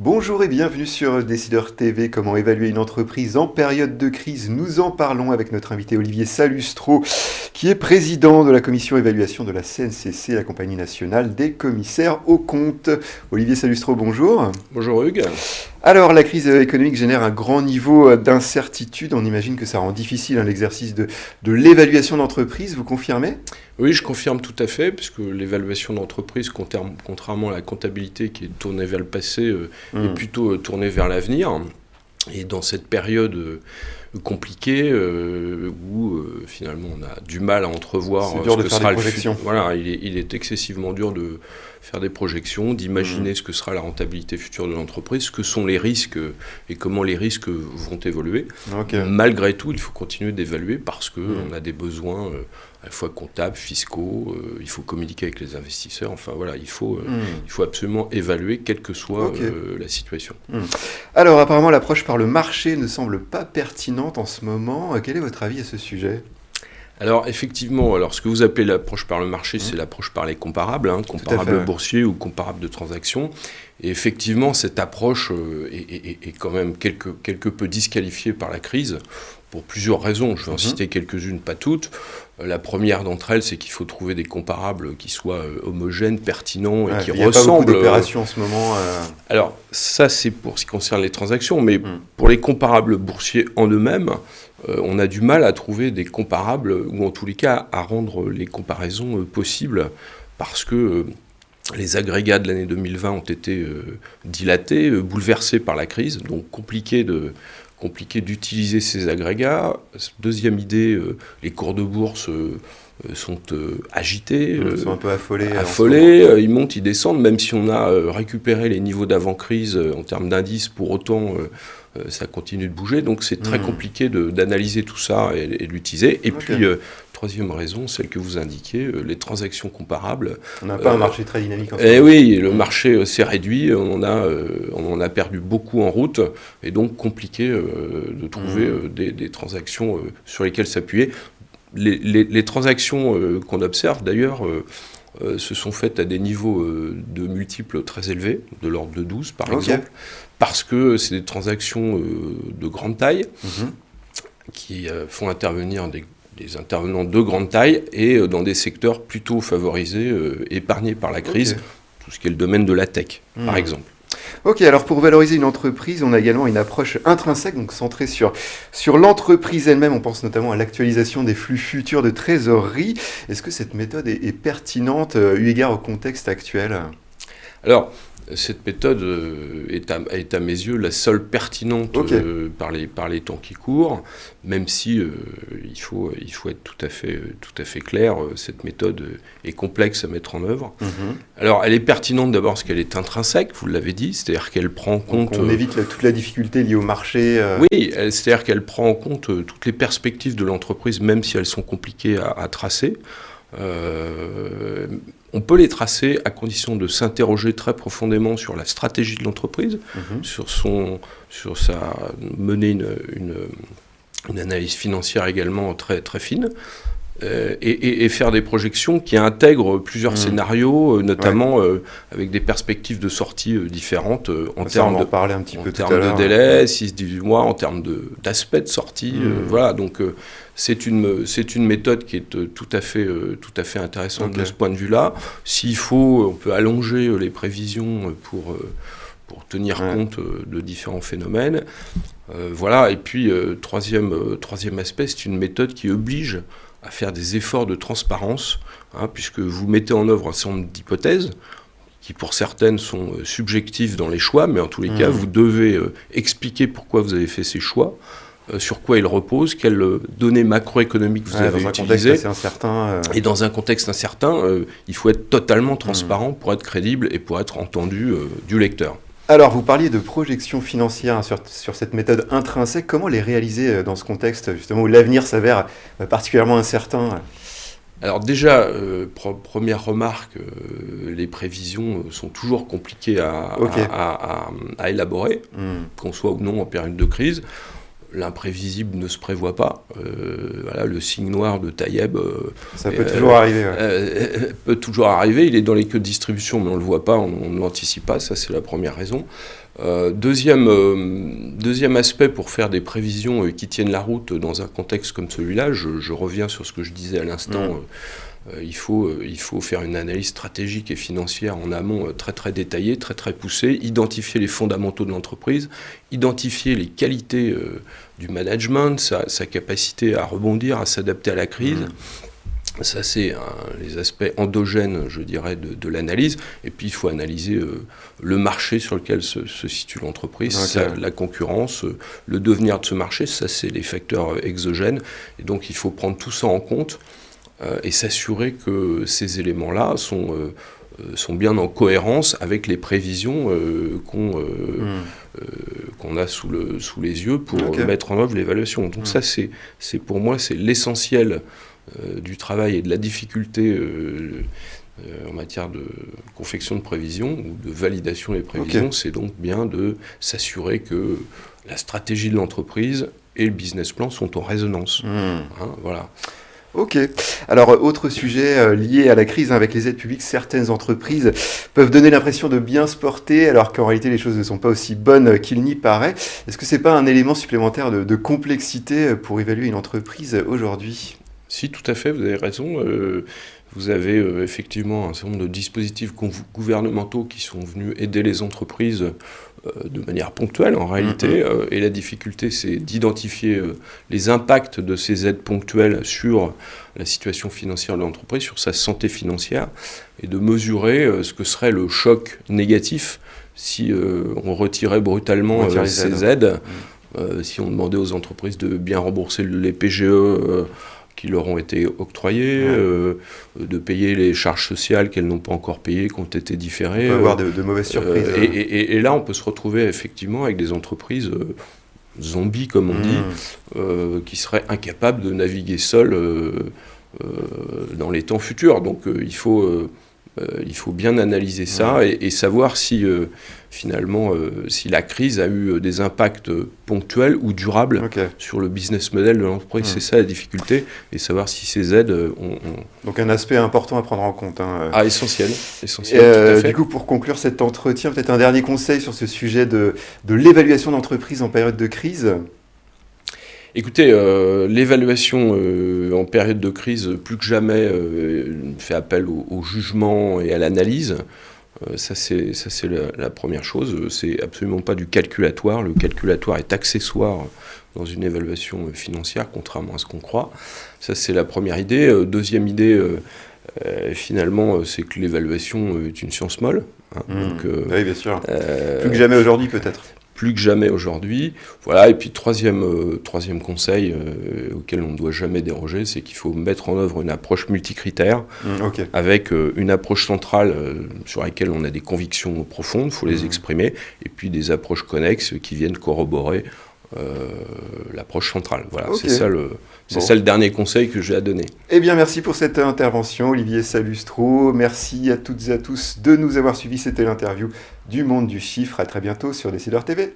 Bonjour et bienvenue sur Décideur TV. Comment évaluer une entreprise en période de crise? Nous en parlons avec notre invité Olivier Salustro, qui est président de la commission évaluation de la CNCC, la Compagnie nationale des commissaires aux comptes. Olivier Salustro, bonjour. Bonjour Hugues. Alors, la crise économique génère un grand niveau d'incertitude. On imagine que ça rend difficile l'exercice de l'évaluation d'entreprise. Vous confirmez? Oui, je confirme tout à fait, puisque l'évaluation d'entreprise, contrairement à la comptabilité qui est tournée vers le passé, est plutôt tournée vers l'avenir. Et dans cette période compliquée, où finalement on a du mal à entrevoir c'est dur ce de que faire sera des projections. Voilà, il est excessivement dur de faire des projections, d'imaginer ce que sera la rentabilité future de l'entreprise, ce que sont les risques et comment les risques vont évoluer. Okay. Malgré tout, il faut continuer d'évaluer parce qu'on a des besoins à la fois comptables, fiscaux, il faut communiquer avec les investisseurs, enfin voilà, il faut absolument évaluer quelle que soit la situation. Alors apparemment l'approche par le marché ne semble pas pertinente en ce moment. Quel est votre avis à ce sujet ? Alors effectivement, ce que vous appelez l'approche par le marché, c'est l'approche par les comparables, comparables boursiers ou comparables de transactions. Et effectivement, cette approche est quand même quelque peu disqualifiée par la crise, pour plusieurs raisons. Je vais en citer quelques-unes, pas toutes. La première d'entre elles, c'est qu'il faut trouver des comparables qui soient homogènes, pertinents et qui ressemblent. Il n'y a pas beaucoup d'opérations en ce moment. Alors ça, c'est pour ce qui concerne les transactions, mais pour les comparables boursiers en eux-mêmes, on a du mal à trouver des comparables, ou en tous les cas à rendre les comparaisons possibles, parce que les agrégats de l'année 2020 ont été dilatés, bouleversés par la crise, donc compliqué d'utiliser ces agrégats. Deuxième idée, les cours de bourse sont agités. Ils sont un peu affolés. Ils montent, ils descendent, même si on a récupéré les niveaux d'avant-crise en termes d'indices, pour autant ça continue de bouger. Donc c'est très compliqué d'analyser tout ça et de l'utiliser. Et puis, troisième raison, celle que vous indiquez, les transactions comparables. On n'a pas un marché très dynamique en ce moment. Oui, le marché s'est réduit, on en a perdu beaucoup en route, et donc compliqué de trouver des transactions sur lesquelles s'appuyer. Les transactions qu'on observe d'ailleurs se sont faites à des niveaux de multiples très élevés, de l'ordre de 12 par exemple, parce que c'est des transactions de grande taille qui font intervenir des intervenants de grande taille et dans des secteurs plutôt favorisés, épargnés par la crise, tout ce qui est le domaine de la tech par exemple. Ok, alors pour valoriser une entreprise, on a également une approche intrinsèque, donc centrée sur l'entreprise elle-même. On pense notamment à l'actualisation des flux futurs de trésorerie. Est-ce que cette méthode est pertinente eu égard au contexte actuel ? Alors, cette méthode est à mes yeux la seule pertinente par les temps qui courent, même si il faut être tout à fait clair, cette méthode est complexe à mettre en œuvre. Alors elle est pertinente d'abord parce qu'elle est intrinsèque, vous l'avez dit, c'est-à-dire qu'elle prend en compte... On évite toute la difficulté liée au marché. Oui, c'est-à-dire qu'elle prend en compte toutes les perspectives de l'entreprise, même si elles sont compliquées à tracer. On peut les tracer à condition de s'interroger très profondément sur la stratégie de l'entreprise, mener une analyse financière également très, très fine, et faire des projections qui intègrent plusieurs scénarios, notamment avec des perspectives de sortie différentes en termes de délai, 6-18 mois, en termes d'aspect de sortie. Voilà, donc c'est une méthode qui est tout à fait intéressante de ce point de vue-là. S'il faut, on peut allonger les prévisions pour tenir compte de différents phénomènes. Voilà, et puis troisième aspect, c'est une méthode qui oblige à faire des efforts de transparence, puisque vous mettez en œuvre un certain nombre d'hypothèses qui pour certaines sont subjectives dans les choix, mais en tous les cas, vous devez expliquer pourquoi vous avez fait ces choix, sur quoi ils reposent, quelles données macroéconomiques vous avez utilisées. Et dans un contexte incertain, il faut être totalement transparent pour être crédible et pour être entendu du lecteur. Alors, vous parliez de projections financières sur cette méthode intrinsèque. Comment les réaliser dans ce contexte, justement, où l'avenir s'avère particulièrement incertain ? Alors déjà, première remarque, les prévisions sont toujours compliquées à élaborer, qu'on soit ou non en période de crise. l'imprévisible ne se prévoit pas. Voilà, le signe noir de Taïeb ça peut toujours arriver. Peut toujours arriver. Il est dans les queues de distribution, mais on ne le voit pas, on ne l'anticipe pas. Ça, c'est la première raison. Deuxième aspect pour faire des prévisions qui tiennent la route dans un contexte comme celui-là, je reviens sur ce que je disais à l'instant. Il faut faire une analyse stratégique et financière en amont très très détaillée, très très poussée, identifier les fondamentaux de l'entreprise, identifier les qualités du management, sa capacité à rebondir, à s'adapter à la crise. Ça, c'est les aspects endogènes, je dirais, de l'analyse. Et puis, il faut analyser le marché sur lequel se situe l'entreprise, la concurrence, le devenir de ce marché. Ça, c'est les facteurs exogènes. Et donc, il faut prendre tout ça en compte et s'assurer que ces éléments-là sont bien en cohérence avec les prévisions qu'on a sous les yeux pour mettre en œuvre l'évaluation. Donc ça, c'est pour moi, c'est l'essentiel du travail et de la difficulté en matière de confection de prévisions ou de validation des prévisions. C'est donc bien de s'assurer que la stratégie de l'entreprise et le business plan sont en résonance. Voilà. Ok. Alors, autre sujet lié à la crise avec les aides publiques, certaines entreprises peuvent donner l'impression de bien se porter alors qu'en réalité les choses ne sont pas aussi bonnes qu'il n'y paraît. Est-ce que c'est pas un élément supplémentaire de complexité pour évaluer une entreprise aujourd'hui ? Si, tout à fait, vous avez raison. Vous avez effectivement un certain nombre de dispositifs gouvernementaux qui sont venus aider les entreprises de manière ponctuelle en réalité. Et la difficulté, c'est d'identifier les impacts de ces aides ponctuelles sur la situation financière de l'entreprise, sur sa santé financière, et de mesurer ce que serait le choc négatif si on retirait brutalement ces aides. Si on demandait aux entreprises de bien rembourser les PGE qui leur ont été octroyées, de payer les charges sociales qu'elles n'ont pas encore payées, qui ont été différées. On peut avoir de mauvaises surprises. Et là, on peut se retrouver effectivement avec des entreprises zombies, comme on dit, qui seraient incapables de naviguer seules dans les temps futurs. Donc il faut bien analyser ça et savoir si finalement si la crise a eu des impacts ponctuels ou durables sur le business model de l'entreprise. C'est ça la difficulté, et savoir si ces aides ont... Donc un aspect important à prendre en compte. Essentiel. Tout à fait. Du coup, pour conclure cet entretien, peut-être un dernier conseil sur ce sujet de l'évaluation d'entreprise en période de crise. Écoutez, l'évaluation en période de crise, plus que jamais, fait appel au jugement et à l'analyse. Ça, c'est la première chose. C'est absolument pas du calculatoire. Le calculatoire est accessoire dans une évaluation financière, contrairement à ce qu'on croit. Ça, c'est la première idée. Deuxième idée, finalement, c'est que l'évaluation est une science molle. Donc, oui, bien sûr. Plus que jamais aujourd'hui, peut-être. Plus que jamais aujourd'hui. Voilà. Et puis troisième conseil auquel on ne doit jamais déroger, c'est qu'il faut mettre en œuvre une approche multicritère avec une approche centrale sur laquelle on a des convictions profondes, il faut les exprimer, et puis des approches connexes qui viennent corroborer l'approche centrale. Voilà, c'est ça le dernier conseil que j'ai à donner. Eh bien, merci pour cette intervention, Olivier Salustro. Merci à toutes et à tous de nous avoir suivis. C'était l'interview du Monde du Chiffre. À très bientôt sur Décideur TV.